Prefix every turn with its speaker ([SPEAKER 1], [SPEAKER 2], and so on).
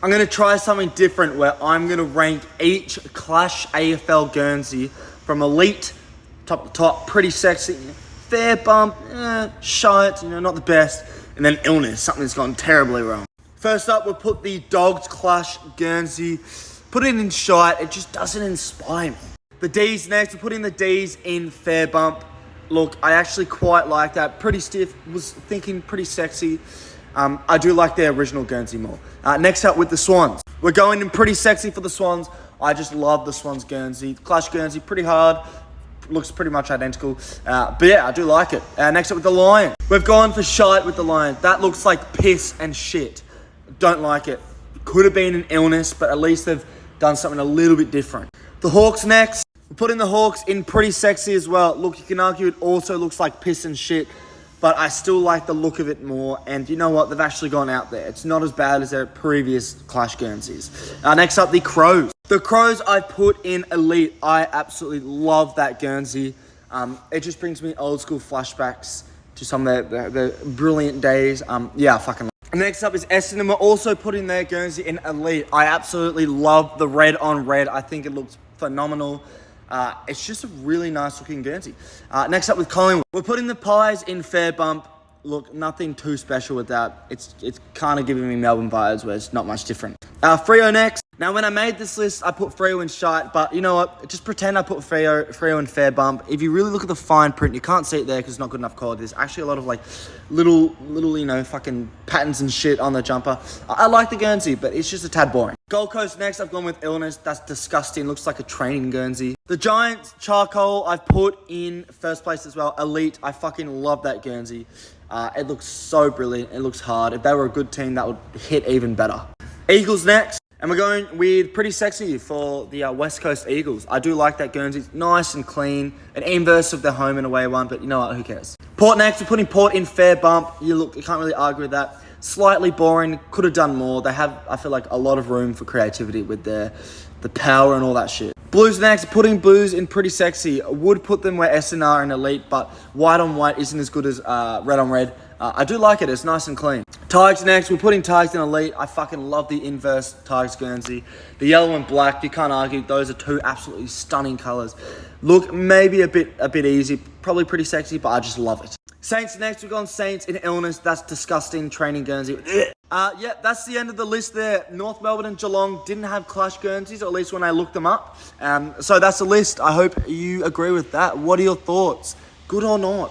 [SPEAKER 1] I'm going to try something different where I'm going to rank each Clash AFL Guernsey from elite, top to top, pretty sexy, fair bump, shite, not the best, and then illness, something that's gone terribly wrong. First up, we'll put the Dogs Clash Guernsey. Put it in shite, it just doesn't inspire me. The D's next, we'll put in the D's in fair bump. Look, I actually quite like that. Pretty stiff, was thinking pretty sexy. I do like the original Guernsey more. Next up with the Swans. We're going in pretty sexy for the Swans. I just love the Swans Guernsey. Clash Guernsey, pretty hard. Looks pretty much identical. But yeah, I do like it. Next up with the Lion. We've gone for shite with the Lion. That looks like piss and shit. Don't like it. Could have been an illness, but at least they've done something a little bit different. The Hawks next. We're putting the Hawks in pretty sexy as well. Look, you can argue it also looks like piss and shit, but I still like the look of it more. And you know what? They've actually gone out there. It's not as bad as their previous Clash Guernseys. Next up, the Crows. The Crows I put in elite. I absolutely love that Guernsey. It just brings me old school flashbacks to some of their brilliant days. Yeah, I fucking love it. Next up is Essendon. We're also putting their Guernsey in elite. I absolutely love the red on red. I think it looks phenomenal. It's just a really nice looking Guernsey. Next up with Collingwood. We're putting the Pies in fair bump. Look, nothing too special with that. It's kind of giving me Melbourne vibes where it's not much different. Freo next. Now, when I made this list, I put Freo in shite, but you know what? Just pretend I put Freo in fair bump. If you really look at the fine print, you can't see it there because it's not good enough quality. There's actually a lot of like little, fucking patterns and shit on the jumper. I like the Guernsey, but it's just a tad boring. Gold Coast next, I've gone with illness. That's disgusting. Looks like a training Guernsey. The Giants charcoal, I've put in first place as well. Elite. I fucking love that Guernsey. It looks so brilliant. It looks hard. If they were a good team, that would hit even better. Eagles next. And we're going with pretty sexy for the West Coast Eagles. I do like that Guernsey. It's nice and clean. An inverse of the home and away one, but you know what? Who cares? Port next. We're putting Port in fair bump. You can't really argue with that. Slightly boring. Could have done more. They have, I feel like, a lot of room for creativity with the power and all that shit. Blues next. Putting Blues in pretty sexy. I would put them where SNR and elite, but white on white isn't as good as red on red. I do like it. It's nice and clean. Tigers next. We're putting Tigers in elite. I fucking love the inverse Tigers Guernsey. The yellow and black, you can't argue. Those are two absolutely stunning colours. Look, maybe a bit easy. Probably pretty sexy, but I just love it. Saints next. We've gone Saints in illness. That's disgusting. Training Guernsey. Yeah, that's the end of the list there. North Melbourne and Geelong didn't have Clash Guernseys, or at least when I looked them up. So that's the list. I hope you agree with that. What are your thoughts? Good or not?